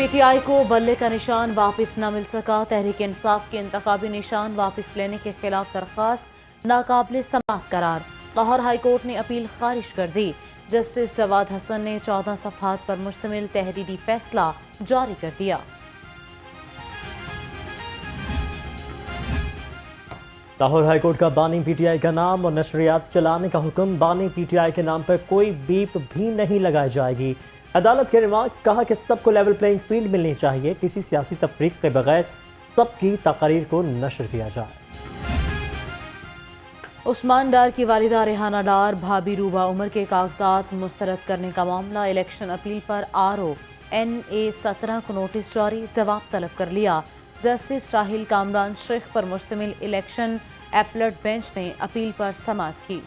P T I को बल्ले का निशान वापस न मिल सका। तहरीक इंसाफ के इंतखाबी निशान वापस लेने के खिलाफ दरख्वास्त नाकाबिल समाअत करार। लाहौर हाई कोर्ट ने अपील खारिज कर दी। जस्टिस जवाद हसन ने 14 सफ़हात पर मुश्तमिल तहरीरी फैसला जारी कर दिया। लाहौर हाई कोर्ट का बानी पीटीआई का नाम और नशरियात चलाने का हुक्म। बानी पीटीआई के नाम पर कोई बीप भी नहीं लगाई जाएगी। अदालत के रिमार्क्स, कहा कि सबको लेवल प्लेइंग फील्ड मिलनी चाहिए, किसी सियासी तफरीक के बगैर सबकी तकारीर को नशर किया जाए। उस्मान डार की वालिदा रेहाना डार भाभी रूबा उमर के कागजात मुस्तरद करने का मामला। इलेक्शन अपील पर RONA-17 को नोटिस जारी, जवाब तलब कर लिया। जस्टिस राहिल कामरान शेख पर मुश्तमिल इलेक्शन एपलेट बेंच ने अपील पर समाअत की।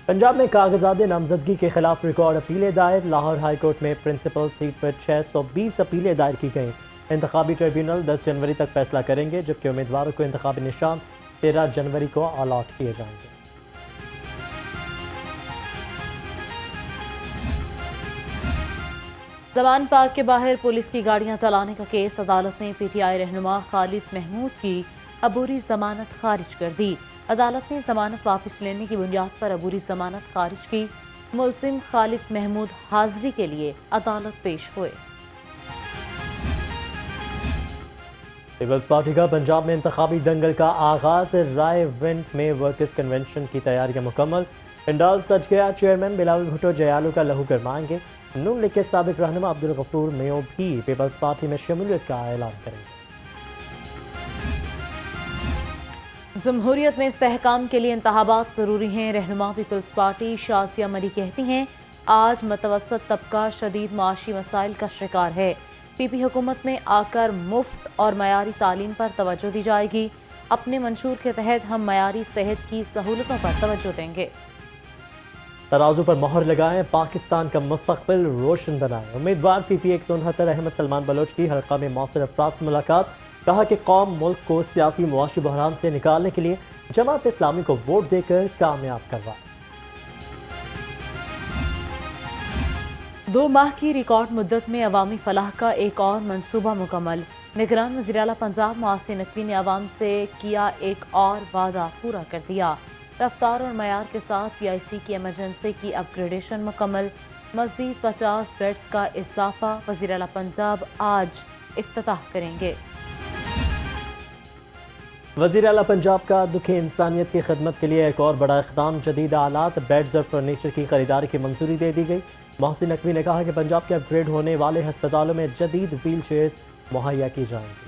पंजाब में कागजात नामजदगी के खिलाफ रिकॉर्ड अपीलें दायर। लाहौर हाई कोर्ट में प्रिंसिपल सीट पर 620 अपीलें दायर की गईं। इंतखाबी ट्रिब्यूनल 10 जनवरी तक फैसला करेंगे, जबकि उम्मीदवारों को इंतखाबी निशान 13 जनवरी को अलॉट किए जाएंगे। जमान पार्क के बाहर पुलिस की गाड़ियां चलाने का केस। अदालत ने PTI रहनुमा खालिद महमूद की अबूरी जमानत खारिज कर दी। अदालत ने जमानत वापस लेने की बुनियाद पर अबूरी जमानत खारिज की। मुलजिम खालिद महमूद हाजिरी के लिए अदालत पेश हुए। पीपल्स पार्टी का पंजाब में इंतखाबी दंगल का आगाज। राय विंड में वर्कर्स कन्वेंशन की तैयारियां मुकम्मल। पंडाल सज गया। चेयरमैन बिलावल भुट्टो जयालू का लहू गरमाएंगे। नून लीग के साबिक रहनुमा अब्दुल गफूर मेयो भी पीपल्स पार्टी में शमूलियत का ऐलान करेंगे। जमहूरियत में इस्तेहकाम के लिए इंतखाबात ज़रूरी हैं। रहनुमा पीपल्स पार्टी शाजिया मरी कहती हैं, आज मतवसत तबका शदीद माशी मसाइल का शिकार है। PP हुकूमत में आकर मुफ्त और मयारी तालीम पर तवज्जो दी जाएगी। अपने मंशूर के तहत हम मयारी सेहत की सहूलतों पर तवज्जो देंगे। तराजू पर मोहर लगाएं, पाकिस्तान का मुस्तकबिल रोशन बनाएं। उम्मीदवार PP 169 अहमद सलमान बलोच की हल्का में मौसर अफराद से मुलाकात। कहा कि कौम मुल्क को सियासी मुआशी बहरान से निकालने के लिए जमात इस्लामी को वोट देकर कामयाब करवाए। 2 माह की रिकॉर्ड मुद्दत में अवामी फलाह का एक और मंसूबा मुकम्मल। निगरान वज़ीर-ए-आला पंजाब मोहसिन नकवी ने अवाम से किया एक और वादा पूरा कर दिया। रफ्तार और मयार के साथ PIC की एमरजेंसी की अपग्रेडेशन मुकम्मल। मज़ीद 50 बेड्स का इजाफा। वज़ीर-ए-आला पंजाब आज इफ्तिताह करेंगे। वज़ीर-ए-आला पंजाब का दुखी इंसानियत की खिदमत के लिए एक और बड़ा इक़दाम। जदीद आलात, बेड्स और फर्नीचर की खरीदारी की मंजूरी दे दी गई। मोहसिन नकवी ने कहा कि पंजाब के अपग्रेड होने वाले हस्पतालों में जदीद व्हील चेयर्स मुहैया की जाएंगी।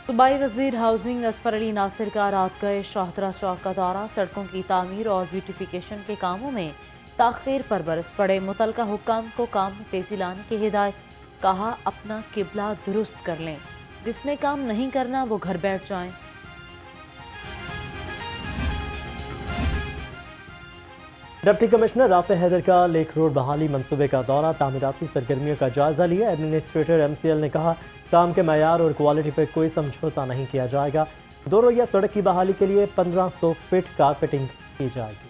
सूबाई वज़ीर हाउसिंग असफर अली नासिर का रात गए शाहदरा चौक का दौरा। सड़कों की तामीर और ब्यूटिफिकेशन के कामों में ताख़ीर पर बरस पड़े। मुतलका हुक्काम को काम में तेज़ी लाने की हिदायत। कहा, अपना किबला दुरुस्त कर लें, जिसने काम नहीं करना वो घर बैठ जाएं। डिप्टी कमिश्नर राफे हैदर का लेक रोड बहाली मंसूबे का दौरा। तामीराती सरगर्मियों का जायजा लिया। एडमिनिस्ट्रेटर MCL ने कहा, काम के मयार और क्वालिटी पर कोई समझौता नहीं किया जाएगा। 2 रोइया सड़क की बहाली के लिए 1500 फीट कारपेटिंग की जाएगी।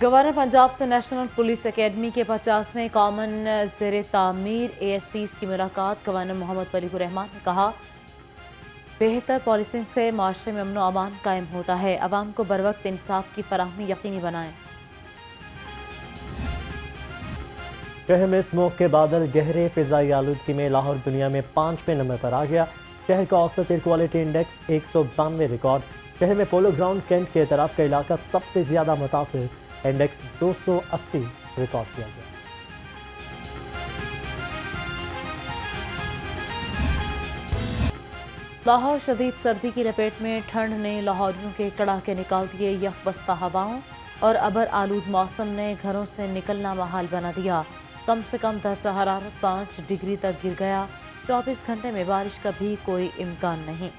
गवर्नर पंजाब से नेशनल पुलिस एकेडमी के 50वें कॉमन ज़ेर तामीर ASPs की मुलाकात। गवर्नर मोहम्मद वलीहुर रहमान ने कहा, बेहतर पॉलिसिंग से माशरे में अमन व अमान कायम होता है। अवाम को बरवक्त इंसाफ की फराहमी यकीनी बनाएं। शहर में स्मोक के बादल गहरे। फिजाई आलूदगी में लाहौर दुनिया में 5वें नंबर पर आ गया। शहर का औसत एयर क्वालिटी इंडेक्स 192 रिकॉर्ड। शहर में पोलो ग्राउंड कैंट के तरफ का इलाका सबसे ज्यादा मुतासिर। इंडेक्स 280 रिकॉर्ड किया गया। लाहौर शदीद सर्दी की लपेट में। ठंड ने लाहौरियों के कड़ाके निकाल दिए। यकबस्ता हवाओं और अबर आलूद मौसम ने घरों से निकलना महाल बना दिया। कम से कम दर्जा हरारत 5 डिग्री तक गिर गया। 24 घंटे में बारिश का भी कोई इम्कान नहीं।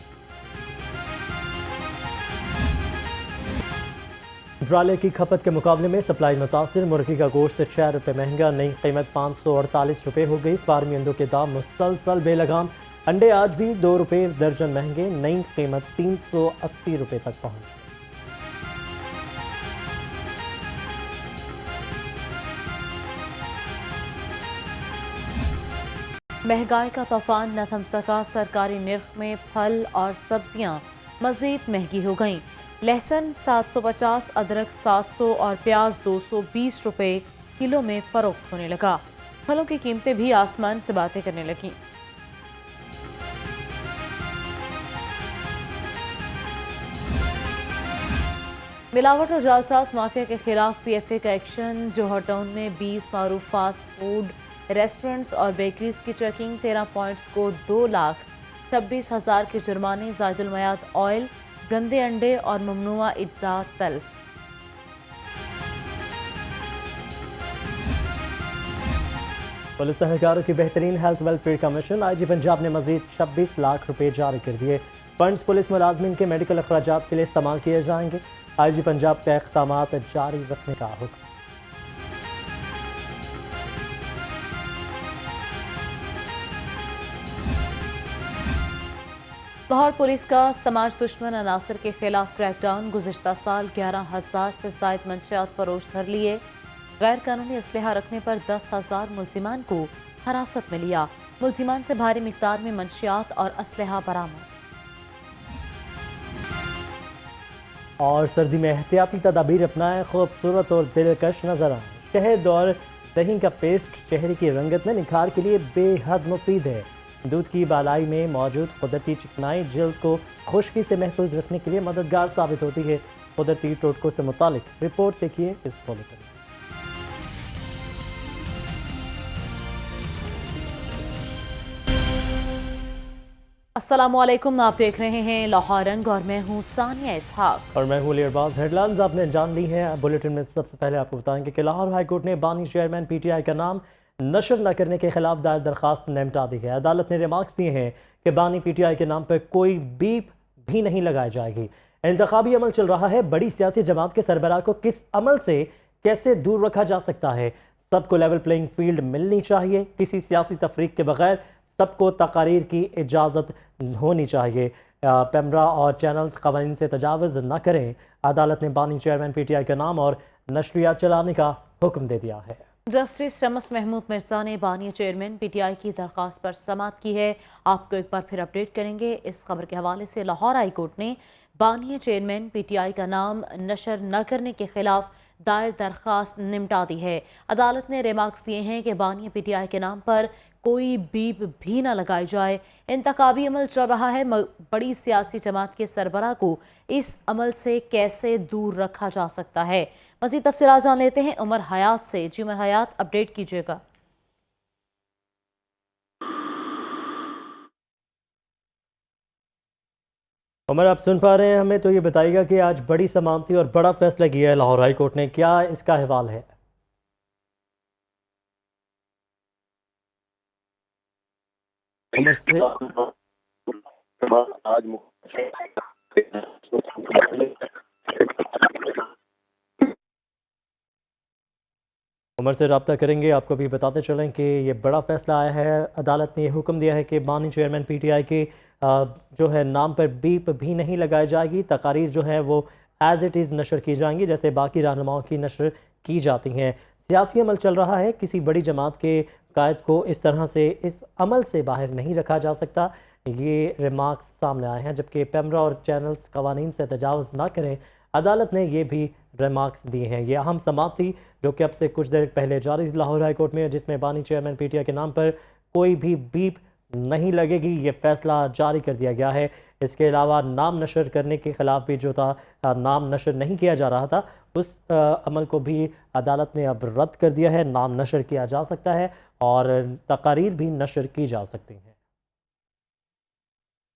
ब्रायलर की खपत के मुकाबले में सप्लाई मुतासिर। मुर्गी का गोश्त 6 रुपये महंगा। नई कीमत 548 रुपये हो गई। फार्मी अंडों के दाम मुसलसल बेलगाम। अंडे आज भी ₹2 दर्जन महंगे, नई कीमत ₹380 तक पहुंच गई। महंगाई का तूफान न थम सका, सरकारी निर्ख में फल और सब्जियां मजीद महंगी हो गईं। लहसुन 750, अदरक 700 और प्याज ₹220 किलो में फरोख्त होने लगा। फलों की कीमतें भी आसमान से बातें करने लगीं। मिलावट और जालसाज माफिया के खिलाफ पीएफए का एक्शन। जौहर टाउन में 20 मारूफ फास्ट फूड रेस्टोरेंट्स और बेकरीज की चेकिंग। 13 पॉइंट्स को 2,26,000 के जुर्माने। जायदुल मयाद ऑयल, गंदे अंडे और ममनुआ इज्जा तल्फ। पुलिस एहलकारों की बेहतरीन health welfare commission. IG Punjab ने मजीद 26 लाख रुपए जारी कर दिए। फंड्स पुलिस मुलाजमीन के मेडिकल अखराजात के लिए इस्तेमाल किए जाएंगे। आईजी पंजाब का इक़दामात जारी रखने का हुक्म। लाहौर पुलिस का समाज दुश्मन अनासर के खिलाफ क्रैकडाउन। गुज़िश्ता साल 11,000 से ज़ायद मंशियात फरोश धर लिए। गैर कानूनी असलहा रखने पर 10,000 मुलजिमान को हिरासत में लिया। मुलजिमान से भारी मिकदार में मंशियात और असलहा बरामद। और सर्दी में एहतियाती तदाबीर अपनाएं, खूबसूरत और दिलकश नजर आए। शहद और दही का पेस्ट चेहरे की रंगत में निखार के लिए बेहद मुफीद है। दूध की बालाई में मौजूद कुदरती चिकनाई जल्द को खुश्की से महफूज रखने के लिए मददगार साबित होती है। कुदरती टोटकों से मुतालिक रिपोर्ट देखिए इस बुलेटिन में। अस्सलामुअलैकुम, आप देख रहे हैं लाहौर रंग और मैं हूं सानिया इसहाक। और मैं हूं लियरबाज। हेडलाइंस आपने जान ली हैं। बुलेटिन में सबसे पहले आपको बताएंगे कि लाहौर हाई कोर्ट ने बानी चेयरमैन पीटीआई का नाम नशर न करने के खिलाफ दायर दरखास्त निपटा दी है। अदालत ने रिमार्क्स दिए हैं कि बानी पीटीआई के नाम पर कोई बीप भी नहीं लगाई जाएगी। इंतखाबी अमल चल रहा है, बड़ी सियासी जमात के सरबराह को किस अमल से कैसे दूर रखा जा सकता है। सबको लेवल प्लेइंग फील्ड मिलनी चाहिए, किसी सियासी तफरीक के बगैर सबको तकारीर की इजाज़त होनी चाहिए। पेमरा और चैनल्स क़वानीन से तजावुज़ न करें। अदालत ने बानी चेयरमैन पीटीआई का नाम और नशरियात चलाने का हुक्म दे दिया है। जस्टिस शम्स महमूद मिर्जा ने बानी चेयरमैन पीटीआई की दरख्वास्त पर समाअत की है। आपको एक बार फिर अपडेट करेंगे। इस खबर के हवाले से लाहौर हाई कोर्ट ने बानी चेयरमैन पीटीआई का नाम नशर न करने के खिलाफ दायर दरख्वास्त निपटा दी है। अदालत ने रिमार्क्स दिए हैं कि बानी पीटीआई के नाम पर कोई बीप भी न लगाई जाए। इंतखाबी अमल चल रहा है, बड़ी सियासी जमात के सरबराह को इस अमल से कैसे दूर रखा जा सकता है। मज़ीद तफसीलात जान लेते हैं उमर हयात से। जी उमर हयात, अपडेट कीजिएगा। उमर, आप सुन पा रहे हैं हमें? तो ये बताइएगा कि आज बड़ी समाअती और बड़ा फैसला किया है लाहौर हाई कोर्ट ने, क्या इसका अहवाल है? उमर से आज उमर से रब्ता करेंगे। आपको भी बताते चलें कि ये बड़ा फैसला आया है। अदालत ने हुक्म दिया है कि बानी चेयरमैन पीटीआई के जो है नाम पर बीप भी नहीं लगाई जाएगी। तकारीर जो है वो एज़ इट इज़ नशर की जाएंगी जैसे बाकी रहनुमाओं की नशर की जाती हैं। सियासी अमल चल रहा है, किसी बड़ी जमात के कायद को इस तरह से इस अमल से बाहर नहीं रखा जा सकता। ये रिमार्क्स सामने आए हैं। जबकि पेमरा और चैनल्स क़वानीन से तजावुज़ ना करें, अदालत ने ये भी रिमार्क्स दिए हैं। ये अहम समाअत थी जो कि अब से कुछ देर पहले जारी थी लाहौर हाई कोर्ट में, जिसमें बानी चेयरमैन पीटीआई के नाम पर कोई भी बीप नहीं लगेगी। ये फैसला जारी कर दिया गया है। इसके अलावा नाम नशर करने के खिलाफ भी जो था, नाम नशर नहीं किया जा रहा था, उस अमल को भी अदालत ने अब रद्द कर दिया है। नाम नशर किया जा सकता है और तकारीर भी नशर की जा सकती हैं।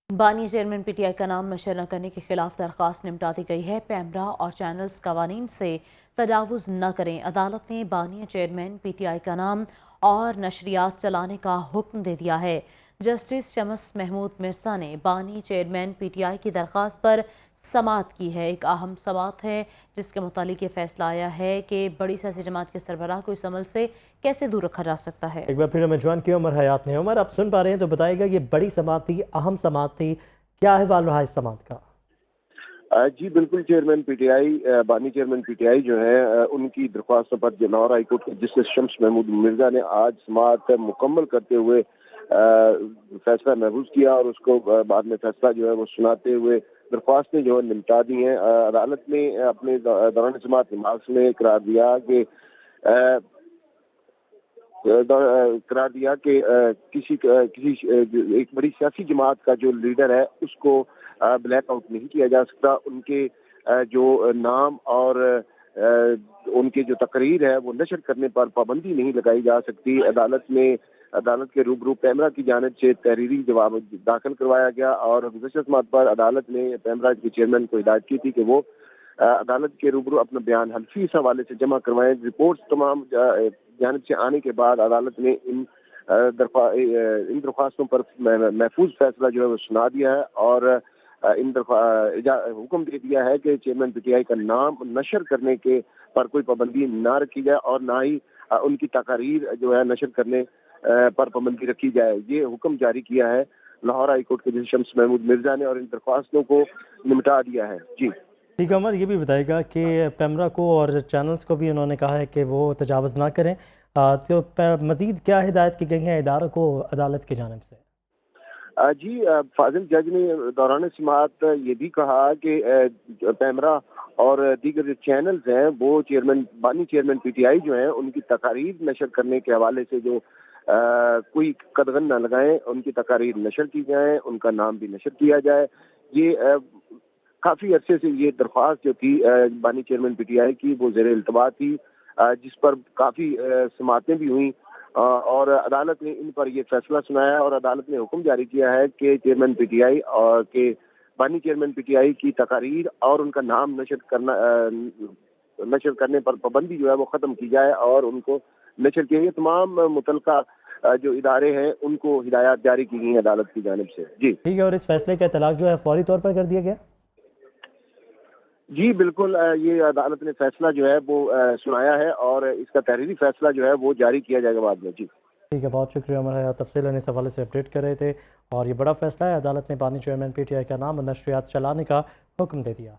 बानी चेयरमैन पीटीआई का नाम नशर न करने के खिलाफ दरख्वास्त निपटा दी गई है। पेमरा और चैनल्स क़वानीन से तजावुज़ न करें। अदालत ने बानी चेयरमैन पीटीआई का नाम और नशरियात चलाने का हुक्म दे दिया है। जस्टिस शम्स महमूद मिर्जा ने बानी चेयरमैन पीटीआई की दरख्वास्त पर समात की है। एक अहम समात है जिसके मुतालिक ये फैसला आया है कि बड़ी सियासी जमात के सरबराह को इस अमल से कैसे दूर रखा जा सकता है। एक बार फिर हमें ज्वाइन किया उमर हयात ने। उमर, आप सुन पा रहे हैं तो बताइएगा, ये बड़ी समात थी, अहम समात थी, क्या अहवाल रहा इस समात का? जी बिल्कुल, चेयरमैन पीटीआई बानी चेयरमैन पीटीआई जो है उनकी दरख्वास्तों पर लाहौर हाई कोर्ट के जस्टिस शम्स महमूद मिर्जा ने आज समाअत मुकम्मल करते हुए फैसला महफूज किया और उसको बाद में फैसला जो है वो सुनाते हुए दरख्वास्तें जो है निपटा दी हैं। अदालत ने अपने दौरान समाअत नमाज में करार दिया कि किसी एक बड़ी सियासी जमात का जो लीडर है उसको ब्लैक आउट नहीं किया जा सकता। उनके जो नाम और उनके जो तकरीर है वो नशर करने पर पाबंदी नहीं लगाई जा सकती। अदालत के रूबरू पैमरा की जानिब से तहरीरी जवाब दाखिल करवाया गया और गुज़श्ता समाअत पर अदालत ने पैमरा के चेयरमैन को हिदायत की थी कि वो अदालत के रूबरू अपना बयान हल्फी इस हवाले से जमा करवाएं। रिपोर्ट्स तमाम जानिब से आने के बाद अदालत ने इन दरख्वास्तों पर महफूज फैसला जो है वो सुना दिया है और हुक्म दे दिया है कि चेयरमैन पीटीआई का नाम नशर करने के पर कोई पाबंदी ना रखी जाए और ना ही उनकी तकारीर जो है नशर करने पर पाबंदी रखी जाए। ये हुक्म जारी किया है लाहौर हाई कोर्ट के जस्टिस शम्स महमूद मिर्जा ने और इन दरख्वास्तों को निपटा दिया है। जी ठीक है उमर, ये भी बताएगा कि पैमरा को और चैनल्स को भी उन्होंने कहा है कि वो तजावज़ ना करें, तो मज़ीद क्या हिदायत की गई है इदारों को अदालत की जानिब से? जी फाजिल जज ने दौरान समाअत ये भी कहा कि पैमरा और दीगर जो चैनल्स हैं वो बानी चेयरमैन पीटीआई जो हैं उनकी तकारीर नशर करने के हवाले से जो कोई कदगन न लगाएं, उनकी तकारीर नशर की जाए, उनका नाम भी नशर किया जाए। ये काफ़ी अरसे से ये दरख्वास्त जो थी बानी चेयरमैन पीटीआई की वो ज़ेर इल्तवा थी, जिस पर काफ़ी समाअतें भी हुई और अदालत ने इन पर यह फैसला सुनाया और अदालत ने हुक्म जारी किया है कि चेयरमैन पीटीआई और के बानी चेयरमैन पीटीआई की तकारीर और उनका नाम नशर करने पर पाबंदी जो है वो ख़त्म की जाए और उनको नशर किए गए तमाम मुतलका जो इदारे हैं उनको हिदायत जारी की गई हैं अदालत की जानिब से। जी ठीक है, और इस फैसले का इतलाक़ जो है फौरी तौर पर कर दिया गया? जी बिल्कुल, ये अदालत ने फैसला जो है वो सुनाया है और इसका तहरीरी फैसला जो है वो जारी किया जाएगा बाद में। जी ठीक है, बहुत शुक्रिया उमर हयात, तफसील इस हवाले से अपडेट कर रहे थे। और ये बड़ा फैसला है, अदालत ने बानी चेयरमैन पीटीआई का नाम और नशरियात चलाने का हुक्म दे दिया।